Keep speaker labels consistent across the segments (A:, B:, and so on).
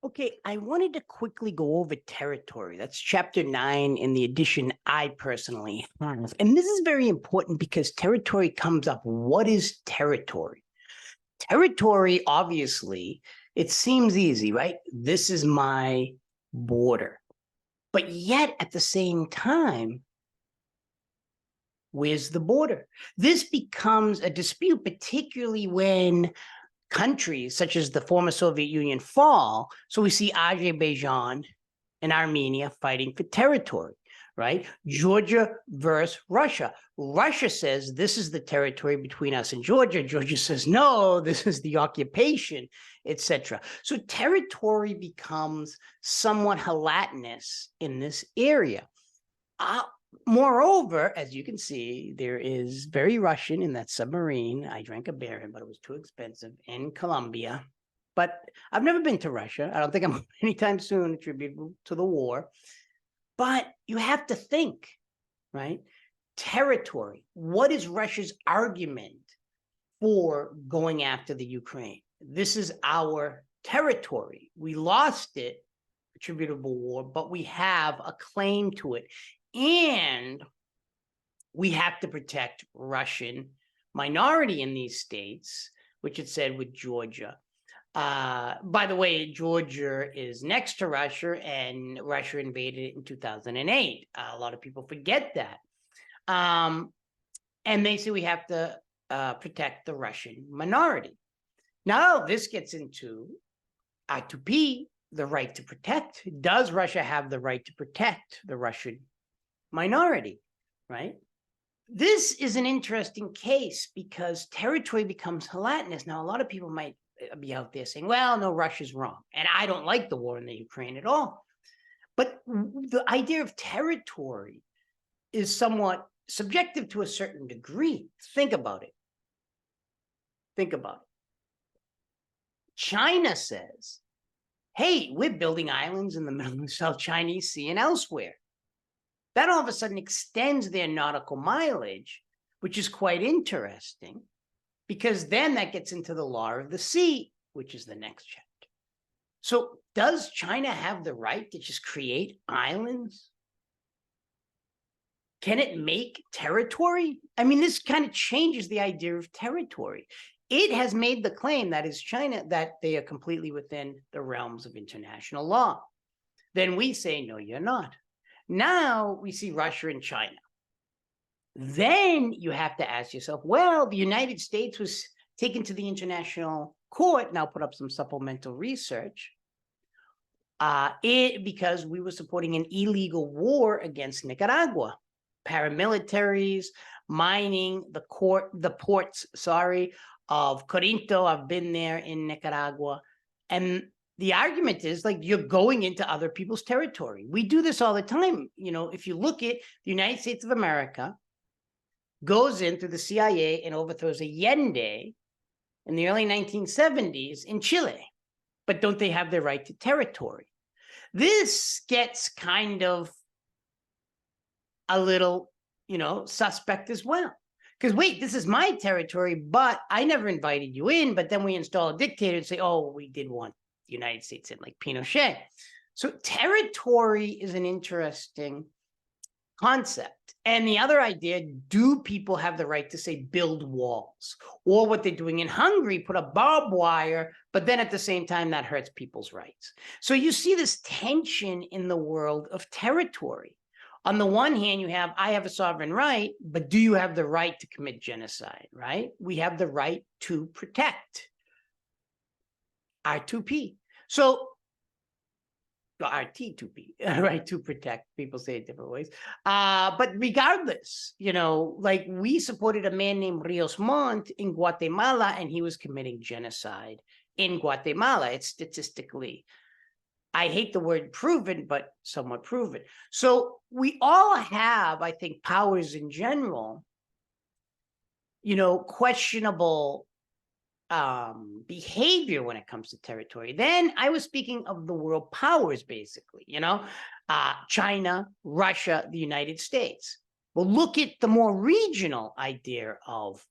A: Okay, I wanted to quickly go over territory. That's chapter 9 in the edition I personally have. And this is very important because territory comes up. What is territory? Territory, obviously, it seems easy, right? This is my border. But yet, at the same time, where's the border? This becomes a dispute, particularly when countries such as the former Soviet Union fall. So we see Azerbaijan and Armenia fighting for territory, right? Georgia versus Russia. Russia says this is the territory between us and Georgia. Georgia says no, this is the occupation, etc. So territory becomes somewhat gelatinous in this area. Moreover, as you can see, there is very Russian in that submarine. I drank a beer in, but it was too expensive in Colombia. But I've never been to Russia. I don't think I'm going anytime soon attributable to the war. But you have to think, right? Territory. What is Russia's argument for going after the Ukraine? This is our territory. We lost it, attributable war, but we have a claim to it. And we have to protect Russian minority in these states, which it said with Georgia. By the way, Georgia is next to Russia, and Russia invaded it in 2008. A lot of people forget that. And they say we have to protect the Russian minority. Now, this gets into I2P, the right to protect. Does Russia have the right to protect the Russian minority, right? This is an interesting case because territory becomes gelatinous. Now, a lot of people might be out there saying, well, no, Russia's wrong. And I don't like the war in the Ukraine at all. But the idea of territory is somewhat subjective to a certain degree. Think about it. Think about it. China says, hey, we're building islands in the middle of the South Chinese Sea and elsewhere. That all of a sudden extends their nautical mileage, which is quite interesting, because then that gets into the law of the sea, which is the next chapter. So does China have the right to just create islands? Can it make territory? I mean, this kind of changes the idea of territory. It has made the claim, that is China, that they are completely within the realms of international law. Then we say, no, you're not. Now we see Russia and China. Then you have to ask yourself, well, the United States was taken to the international court, now put up some supplemental research, because we were supporting an illegal war against Nicaragua. Paramilitaries, mining, the ports, of Corinto. I've been there in Nicaragua. And the argument is, like, you're going into other people's territory. We do this all the time. You know, if you look at the United States of America, goes in through the CIA and overthrows Allende in the early 1970s in Chile. But don't they have their right to territory? This gets kind of a little, suspect as well. Because wait, this is my territory, but I never invited you in. But then we install a dictator and say, oh, we did want the United States in, like Pinochet. So territory is an interesting concept. And the other idea, do people have the right to, say, build walls? Or what they're doing in Hungary, put up barbed wire, but then at the same time, that hurts people's rights. So you see this tension in the world of territory. On the one hand, you have, I have a sovereign right, but do you have the right to commit genocide, right? We have the right to protect. R2P. So, RT2P, right, to protect. People say it different ways. But regardless, like, we supported a man named Rios Montt in Guatemala, and he was committing genocide in Guatemala. It's statistically, I hate the word proven, but somewhat proven. So we all have, I think, powers in general, questionable behavior when it comes to territory. Then I was speaking of the world powers, basically, China, Russia, the United States. Well, look at the more regional idea of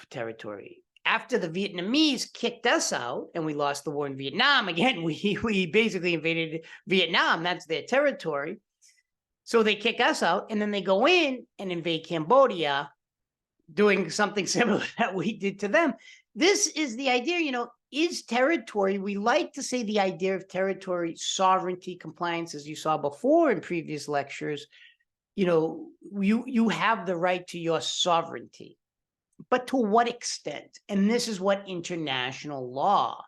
A: territory. after the Vietnamese kicked us out and we lost the war in Vietnam, again, we basically invaded Vietnam. That's their territory. So they kick us out, and then they go in and invade Cambodia, doing something similar that we did to them. This is the idea, is territory, we like to say the idea of territory sovereignty compliance, as you saw before in previous lectures, you have the right to your sovereignty. But to what extent? And this is what international law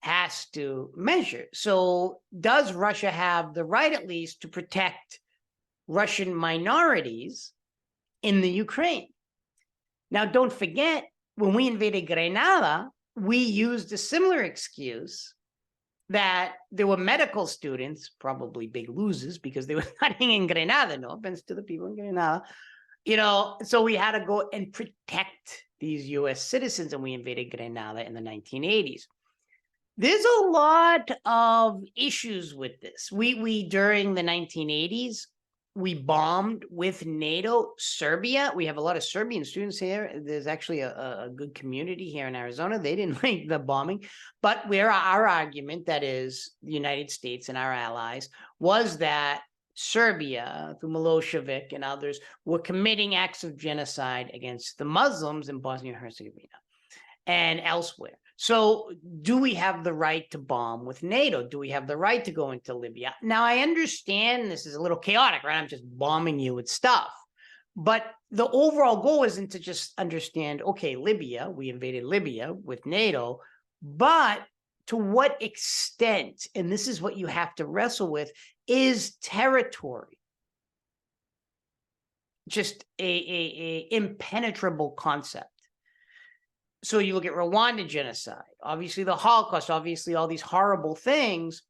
A: has to measure. So does Russia have the right, at least, to protect Russian minorities in the Ukraine? Now, don't forget, when we invaded Grenada, we used a similar excuse that there were medical students, probably big losers because they were studying in Grenada, no offense to the people in Grenada, so we had to go and protect these US citizens, and we invaded Grenada in the 1980s. There's a lot of issues with this. We during the 1980s, we bombed with NATO Serbia. We have a lot of Serbian students here. There's actually a good community here in Arizona. They didn't like the bombing, but our argument, that is the United States and our allies, was that Serbia, through Milosevic and others, were committing acts of genocide against the Muslims in Bosnia and Herzegovina and elsewhere. So do we have the right to bomb with NATO? Do we have the right to go into Libya? Now, I understand this is a little chaotic, right? I'm just bombing you with stuff. But the overall goal isn't to just understand, okay, Libya, we invaded Libya with NATO, but to what extent, and this is what you have to wrestle with, is territory just a impenetrable concept? So you look at Rwanda genocide, obviously the Holocaust, obviously all these horrible things.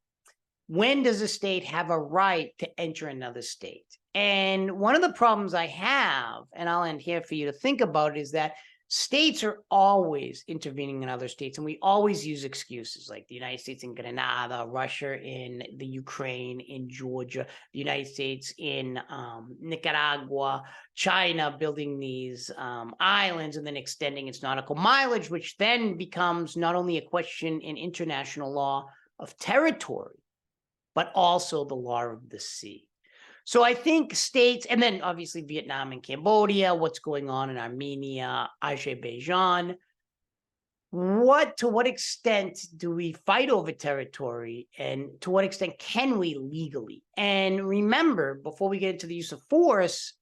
A: When does a state have a right to enter another state? And one of the problems I have, and I'll end here for you to think about, is that states are always intervening in other states, and we always use excuses like the United States in Grenada, Russia in the Ukraine, in Georgia, the United States in Nicaragua, China building these islands and then extending its nautical mileage, which then becomes not only a question in international law of territory, but also the law of the sea. So I think states, and then obviously Vietnam and Cambodia, what's going on in Armenia, Azerbaijan, to what extent do we fight over territory, and to what extent can we legally? And remember, before we get into the use of force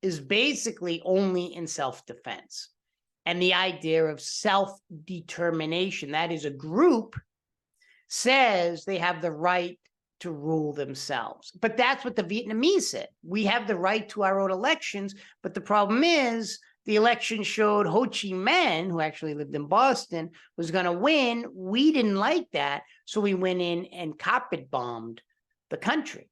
A: is basically only in self-defense. And the idea of self-determination, that is, a group says they have the right to rule themselves. But that's what the Vietnamese said. We have the right to our own elections, but the problem is the election showed Ho Chi Minh, who actually lived in Boston, was going to win. We didn't like that, so we went in and carpet bombed the country.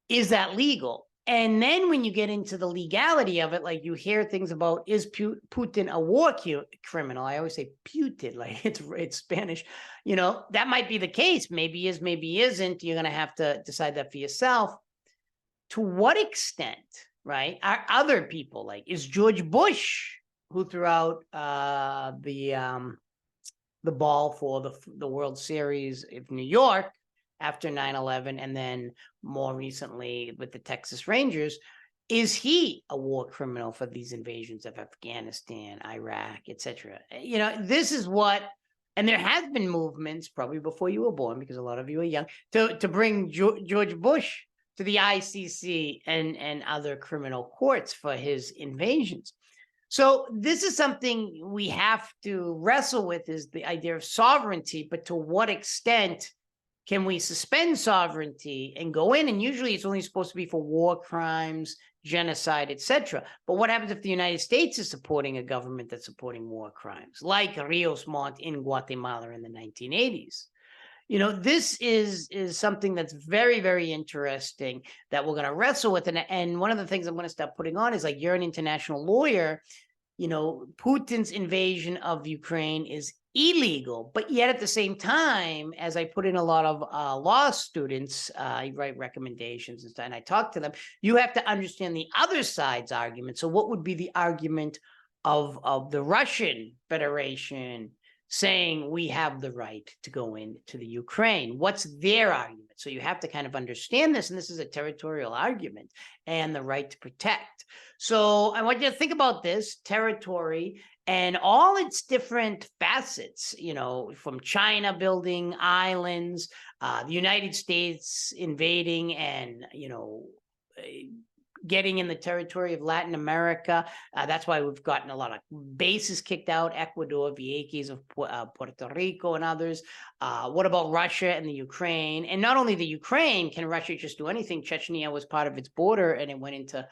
A: Is that legal? And then when you get into the legality of it, like you hear things about, is Putin a war criminal? I always say Putin, like it's Spanish. That might be the case. Maybe he is, maybe he isn't. You're going to have to decide that for yourself. To what extent, right, are other people, like, is George Bush, who threw out the ball for the World Series of New York after 9/11, and then more recently with the Texas Rangers, is he a war criminal for these invasions of Afghanistan, Iraq, etc.? This is what, and there has been movements probably before you were born, because a lot of you are young, to bring George Bush to the ICC and other criminal courts for his invasions. So this is something we have to wrestle with, is the idea of sovereignty, but to what extent can we suspend sovereignty and go in? And usually it's only supposed to be for war crimes, genocide, etc. But what happens if the United States is supporting a government that's supporting war crimes, like Rios Montt in Guatemala in the 1980s? This is something that's very, very interesting that we're going to wrestle with. And one of the things I'm going to start putting on is, like, you're an international lawyer. Putin's invasion of Ukraine is illegal, but yet at the same time, as I put in a lot of law students, I write recommendations and stuff, and I talk to them, you have to understand the other side's argument. So what would be the argument of the Russian Federation saying we have the right to go into the Ukraine? What's their argument? So you have to kind of understand this, and this is a territorial argument and the right to protect. So I want you to think about this territory and all its different facets, from China building islands, the United States invading and, getting in the territory of Latin America. That's why we've gotten a lot of bases kicked out, Ecuador, Vieques of Puerto Rico and others. What about Russia and the Ukraine? And not only the Ukraine, can Russia just do anything? Chechnya was part of its border and it went into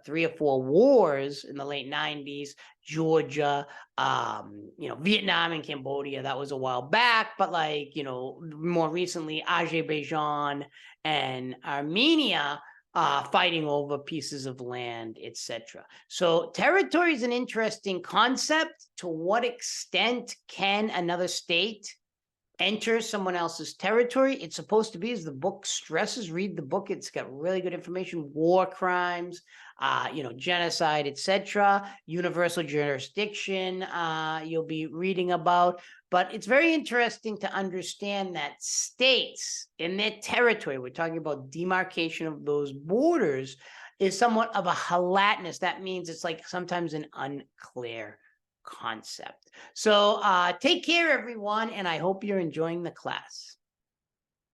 A: 3 or 4 wars in the late 90s, Georgia, Vietnam and Cambodia, that was a while back, but more recently, Azerbaijan and Armenia, fighting over pieces of land, etc. So territory is an interesting concept. To what extent can another state enter someone else's territory? It's supposed to be, as the book stresses, read the book. It's got really good information, war crimes, genocide, etc., universal jurisdiction, you'll be reading about. But it's very interesting to understand that states in their territory, we're talking about demarcation of those borders, is somewhat of a gelatinous. That means it's like sometimes an unclear concept. So take care, everyone, and I hope you're enjoying the class.